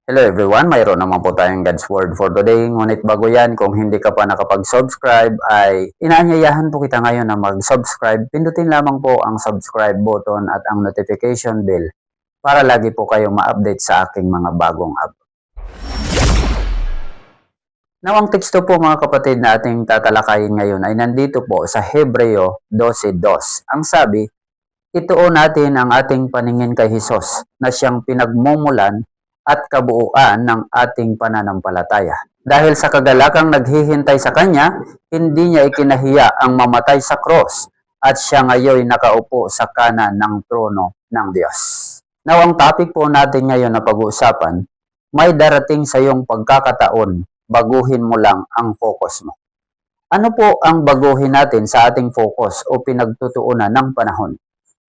Hello everyone, mayroon naman po tayong God's Word for today. Ngunit bago yan, kung hindi ka pa nakapag-subscribe, ay inaanyayahan po kita ngayon na mag-subscribe. Pindutin lamang po ang subscribe button at ang notification bell para lagi po kayong ma-update sa aking mga bagong upload. Now, ang teksto po mga kapatid na ating tatalakayin ngayon ay nandito po sa Hebreo 12:2. Ang sabi, ituon natin ang ating paningin kay Hesus na siyang pinagmumulan at kabuuan ng ating pananampalataya. Dahil sa kagalakang naghihintay sa Kanya, hindi niya ikinahiya ang mamatay sa cross at siya ngayon nakaupo sa kanan ng trono ng Diyos. Now, ang topic po natin ngayon na pag-uusapan, may darating sa iyong pagkakataon, baguhin mo lang ang focus mo. Ano po ang baguhin natin sa ating focus o pinagtutuunan ng panahon?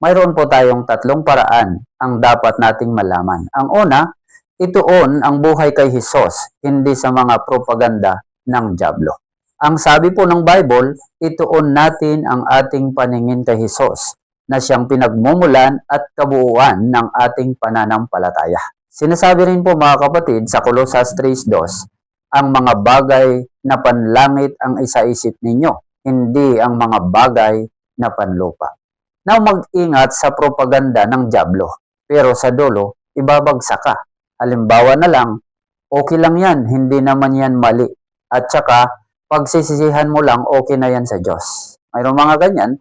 Mayroon po tayong tatlong paraan ang dapat nating malaman. Ang una, ituon ang buhay kay Hesus, hindi sa mga propaganda ng dyablo. Ang sabi po ng Bible, ituon natin ang ating paningin kay Hesus na siyang pinagmumulan at kabuuan ng ating pananampalataya. Sinasabi rin po mga kapatid sa Colosas 3:2, ang mga bagay na panlangit ang isaisip ninyo, hindi ang mga bagay na panlupa. Now mag-ingat sa propaganda ng dyablo, pero sa dulo, ibabagsak ka. Halimbawa na lang, okay lang yan, hindi naman yan mali. At saka, pagsisisihan mo lang, okay na yan sa Diyos. Mayroong mga ganyan,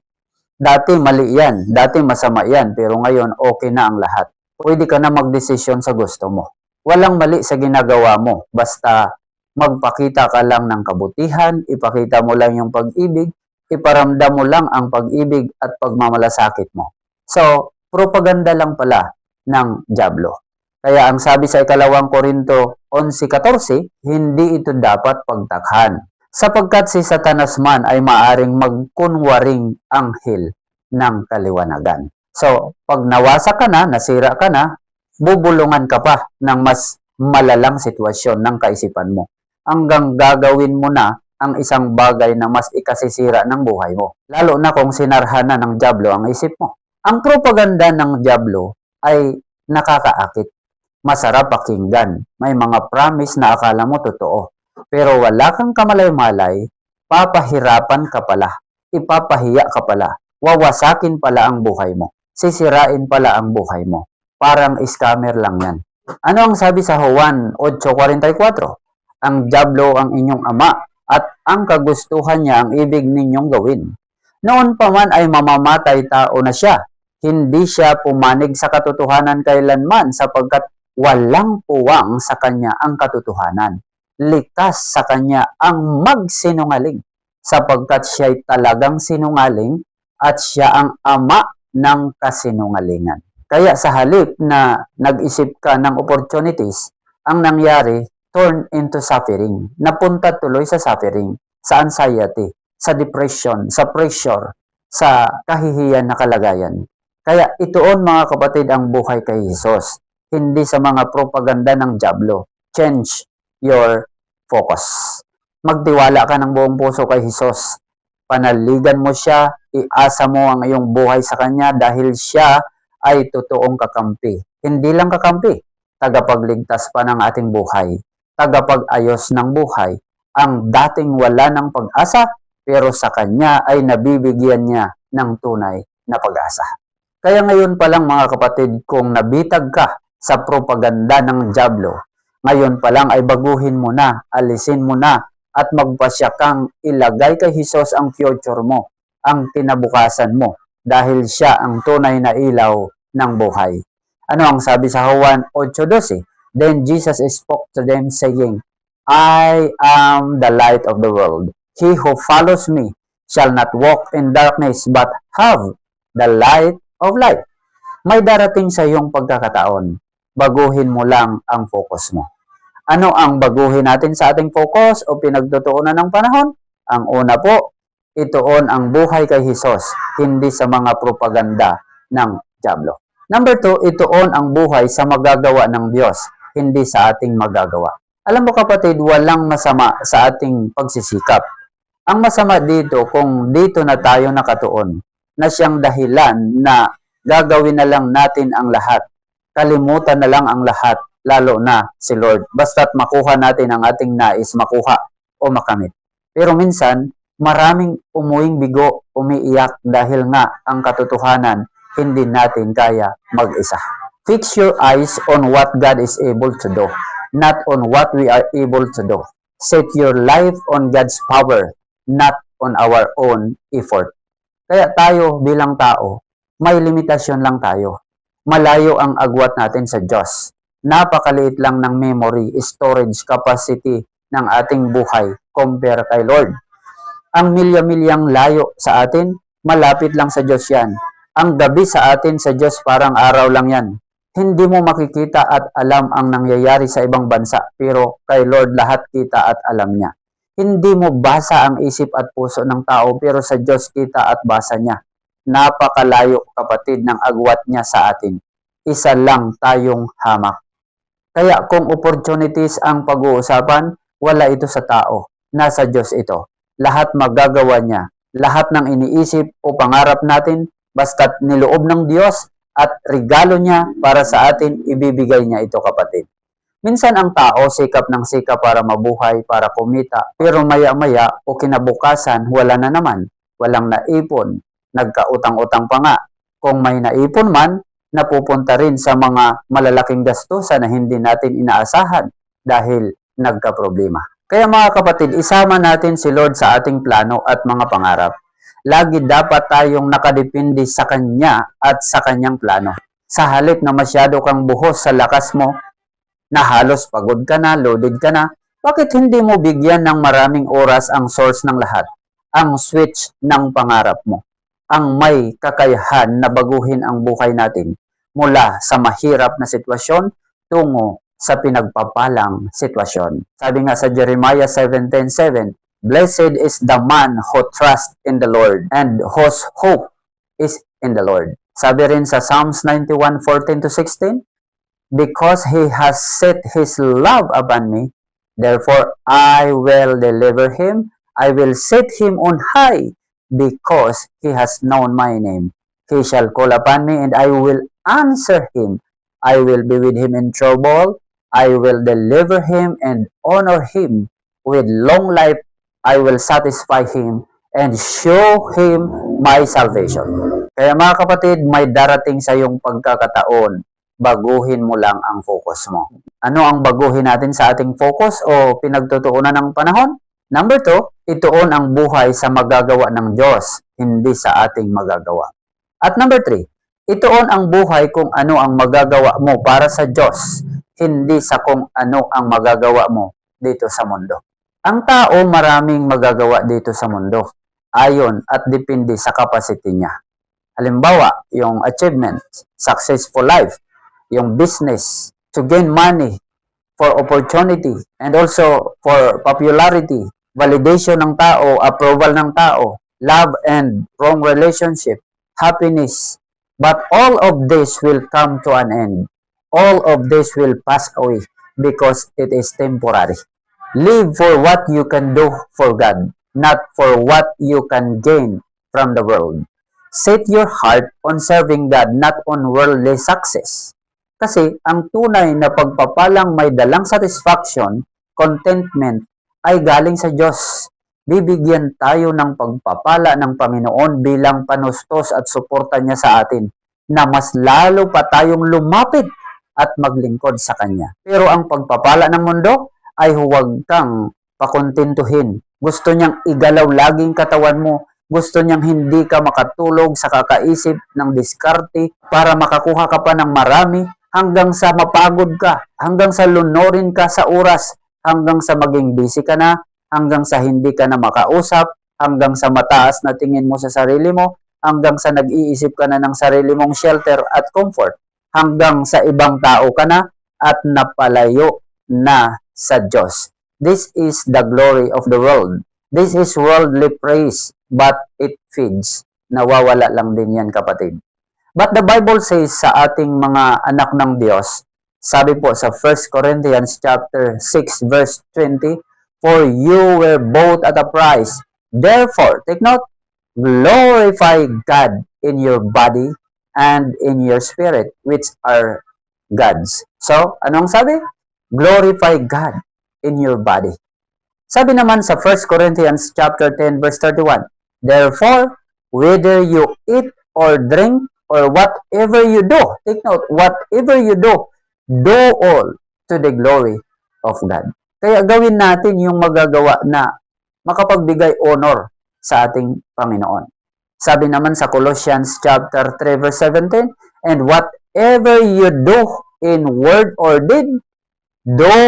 dati mali yan, dati masama yan, pero ngayon okay na ang lahat. Pwede ka na magdesisyon sa gusto mo. Walang mali sa ginagawa mo, basta magpakita ka lang ng kabutihan, ipakita mo lang yung pag-ibig, iparamdam mo lang ang pag-ibig at pagmamalasakit mo. So, propaganda lang pala ng dyablo. Kaya ang sabi sa 2 Korinto 11:14, hindi ito dapat pagtakhan. Sapagkat si Satanas man ay maaring magkunwaring anghel ng kaliwanagan. So, pag nawasa ka na, nasira ka na, bubulungan ka pa ng mas malalang sitwasyon ng kaisipan mo. Hanggang gagawin mo na ang isang bagay na mas ikasisira ng buhay mo. Lalo na kung sinarhan na ng dyablo ang isip mo. Ang propaganda ng dyablo ay nakakaakit. Masarap pakinggan. May mga promise na akala mo totoo. Pero wala kang kamalay-malay, papahirapan ka pala. Ipapahiya ka pala. Wawasakin pala ang buhay mo. Sisirain pala ang buhay mo. Parang scammer lang yan. Ano ang sabi sa Juan 8:44? Ang dyablo ang inyong ama at ang kagustuhan niya ang ibig ninyong gawin. Noon pa man ay mamamatay tao na siya. Hindi siya pumanig sa katotohanan kailanman sapagkat walang puwang sa kanya ang katotohanan. Likas sa kanya ang magsinungaling sapagkat siya'y talagang sinungaling at siya ang ama ng kasinungalingan. Kaya sa halip na nag-isip ka ng opportunities, ang nangyari, turn into suffering. Napunta tuloy sa suffering, sa anxiety, sa depression, sa pressure, sa kahihiyan na kalagayan. Kaya ituon mga kapatid ang buhay kay Hesus, hindi sa mga propaganda ng dyablo. Change your focus. Magtiwala ka ng buong puso kay Hesus. Panaligan mo siya, iasa mo ang iyong buhay sa Kanya dahil siya ay totoong kakampi. Hindi lang kakampi, tagapagligtas pa ng ating buhay, tagapag-ayos ng buhay. Ang dating wala ng pag-asa, pero sa Kanya ay nabibigyan niya ng tunay na pag-asa. Kaya ngayon pa lang mga kapatid, kung nabitag ka sa propaganda ng dyablo, ngayon pa lang ay baguhin mo na, alisin mo na, at magpasya kang ilagay kay Hesus ang future mo, ang kinabukasan mo, dahil siya ang tunay na ilaw ng buhay. Ano ang sabi sa Juan 8:12? Then Jesus spoke to them saying, I am the light of the world. He who follows me shall not walk in darkness but have the light of life. May darating sa iyong pagkakataon. Baguhin mo lang ang focus mo. Ano ang baguhin natin sa ating focus o pinagtutuunan ng panahon? Ang una po, ituon ang buhay kay Hesus, hindi sa mga propaganda ng dyablo. Number 2, ituon ang buhay sa magagawa ng Diyos, hindi sa ating magagawa. Alam mo kapatid, walang masama sa ating pagsisikap. Ang masama dito kung dito na tayo nakatuon, na siyang dahilan na gagawin na lang natin ang lahat. Kalimutan na lang ang lahat. lalo na si Lord. Basta't makuha natin ang ating nais makuha o makamit. Pero minsan, maraming umuwing bigo, umiiyak dahil nga ang katotohanan hindi natin kaya mag-isa. Fix your eyes on what God is able to do, not on what we are able to do. Set your life on God's power, not on our own effort. Kaya tayo bilang tao, may limitasyon lang tayo. Malayo ang agwat natin sa Diyos. Napakaliit lang ng memory, storage capacity ng ating buhay compare kay Lord. Ang milya-milyang layo sa atin, malapit lang sa Diyos yan. Ang gabi sa atin sa Diyos parang araw lang yan. Hindi mo makikita at alam ang nangyayari sa ibang bansa, pero kay Lord lahat kita at alam niya. Hindi mo basa ang isip at puso ng tao, pero sa Diyos kita at basa niya. Napakalayo, kapatid, ng agwat niya sa atin. Isa lang tayong hamak. Kaya kung opportunities ang pag-uusapan, wala ito sa tao. Nasa Diyos ito. Lahat magagawa niya. Lahat ng iniisip o pangarap natin, basta't niloob ng Diyos at regalo niya para sa atin, ibibigay niya ito, kapatid. Minsan ang tao sikap ng sikap para mabuhay, para kumita, pero maya-maya o kinabukasan wala na naman. Walang naipon, nagkautang-utang pa nga. Kung may naipon man, napupunta rin sa mga malalaking gastusan na hindi natin inaasahan dahil nagkaproblema. Kaya mga kapatid, isama natin si Lord sa ating plano at mga pangarap. Lagi dapat tayong nakadepende sa Kanya at sa Kanyang plano. Sa halip na masyado kang buhos sa lakas mo, na halos pagod ka na, loaded ka na, bakit hindi mo bigyan ng maraming oras ang source ng lahat? Ang switch ng pangarap mo. Ang may kakayahan na baguhin ang buhay natin mula sa mahirap na sitwasyon tungo sa pinagpapalang sitwasyon. Sabi nga sa Jeremiah 7:10, Blessed is the man who trusts in the Lord and whose hope is in the Lord. Sabi rin sa Psalms 91:14-16, Because he has set his love upon me, therefore I will deliver him. I will set him on high, because he has known my name. He shall call upon me, and I will answer him. I will be with him in trouble. I will deliver him and honor him. With long life I will satisfy him and show him my salvation. Kaya mga kapatid, may darating sa iyong pagkakataon. Baguhin mo lang ang focus mo. Ano ang baguhin natin sa ating focus o pinagtutuunan ng panahon? Number 2, ituon ang buhay sa magagawa ng Diyos, hindi sa ating magagawa. At number 3, ituon ang buhay kung ano ang magagawa mo para sa Diyos, hindi sa kung ano ang magagawa mo dito sa mundo. Ang tao maraming magagawa dito sa mundo, ayon at depende sa capacity niya. Halimbawa, yung achievement, successful life, yung business, to gain money, for opportunity, and also for popularity, validation ng tao, approval ng tao, love and wrong relationship, happiness. But all of this will come to an end. All of this will pass away because it is temporary. Live for what you can do for God, not for what you can gain from the world. Set your heart on serving God, not on worldly success. Kasi ang tunay na pagpapalang may dalang satisfaction, contentment, ay galing sa Diyos. Bibigyan tayo ng pagpapala ng Panginoon bilang panustos at suporta niya sa atin, na mas lalo pa tayong lumapit at maglingkod sa Kanya. Pero ang pagpapala ng mundo ay huwag kang pakontentuhin. Gusto niyang igalaw laging katawan mo. Gusto niyang hindi ka makatulog sa kakaisip ng diskarte para makakuha ka pa ng marami, hanggang sa mapagod ka, hanggang sa lunorin ka sa oras, hanggang sa maging busy ka na, hanggang sa hindi ka na makausap, hanggang sa mataas na tingin mo sa sarili mo, hanggang sa nag-iisip ka na ng sarili mong shelter at comfort, hanggang sa ibang tao ka na at napalayo na sa Diyos. This is the glory of the world. This is worldly praise, but it fades. Nawawala lang din yan, kapatid. But the Bible says sa ating mga anak ng Diyos, sabi po sa 1 Corinthians chapter 6 verse 20, For you were bought at a price. Therefore, take note, glorify God in your body and in your spirit, which are gods. So, anong sabi? Glorify God in your body. Sabi naman sa 1 Corinthians chapter 10 verse 31, therefore, whether you eat or drink or whatever you do, take note, whatever you do all to the glory of God. Kaya gawin natin yung magagawa na makapagbigay honor sa ating Panginoon. Sabi naman sa Colossians chapter 3 verse 17, and whatever you do in word or deed, do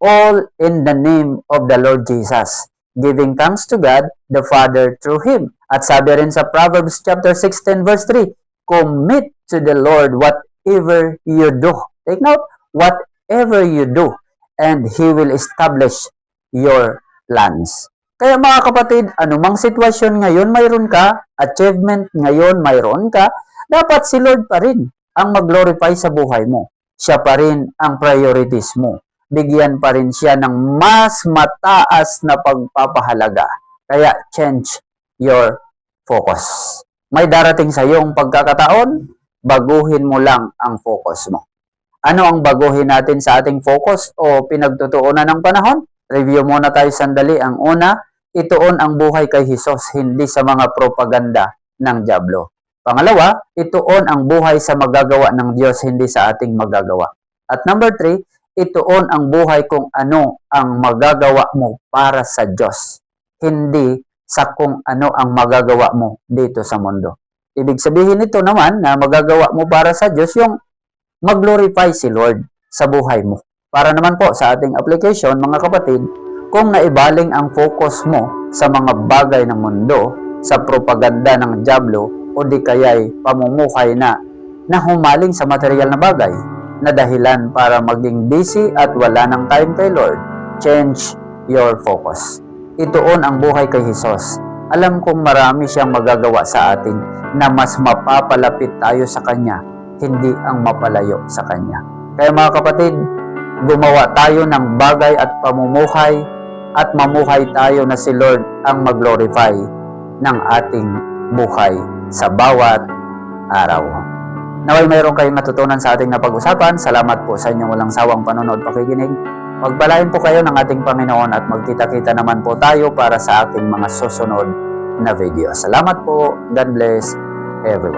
all in the name of the Lord Jesus, giving thanks to God the Father through Him. At sabi rin sa Proverbs chapter 16 verse 3, commit to the Lord whatever you do. Take note, whatever you do, and He will establish your plans. Kaya mga kapatid, anumang sitwasyon ngayon mayroon ka, achievement ngayon mayroon ka, dapat si Lord pa rin ang mag-glorify sa buhay mo. Siya pa rin ang priorities mo. Bigyan pa rin siya ng mas mataas na pagpapahalaga. Kaya change your focus. May darating sa iyong pagkakataon, baguhin mo lang ang focus mo. Ano ang baguhin natin sa ating focus o pinagtutuunan ng panahon? Review muna tayo sandali. Ang una, ituon ang buhay kay Jesus, hindi sa mga propaganda ng dyablo. Pangalawa, ituon ang buhay sa magagawa ng Diyos, hindi sa ating magagawa. At number 3, ituon ang buhay kung ano ang magagawa mo para sa Diyos, hindi sa kung ano ang magagawa mo dito sa mundo. Ibig sabihin nito naman na magagawa mo para sa Diyos yung mag-glorify si Lord sa buhay mo. Para naman po sa ating application, mga kapatid, kung naibaling ang focus mo sa mga bagay ng mundo, sa propaganda ng dyablo, o di kaya'y pamumuhay na humaling sa material na bagay, na dahilan para maging busy at wala ng time kay Lord, change your focus. Ituon ang buhay kay Jesus. Alam kong marami siyang magagawa sa atin na mas mapapalapit tayo sa Kanya, hindi ang mapalayo sa Kanya. Kaya mga kapatid, gumawa tayo ng bagay at pamumuhay at mamuhay tayo na si Lord ang mag-glorify ng ating buhay sa bawat araw. Naway mayroon kayong natutunan sa ating napag-usapan. Salamat po sa inyong walang sawang panonood, pakikinig. Pagpalain po kayo ng ating Panginoon at magkita-kita naman po tayo para sa ating mga susunod na video. Salamat po. God bless everyone.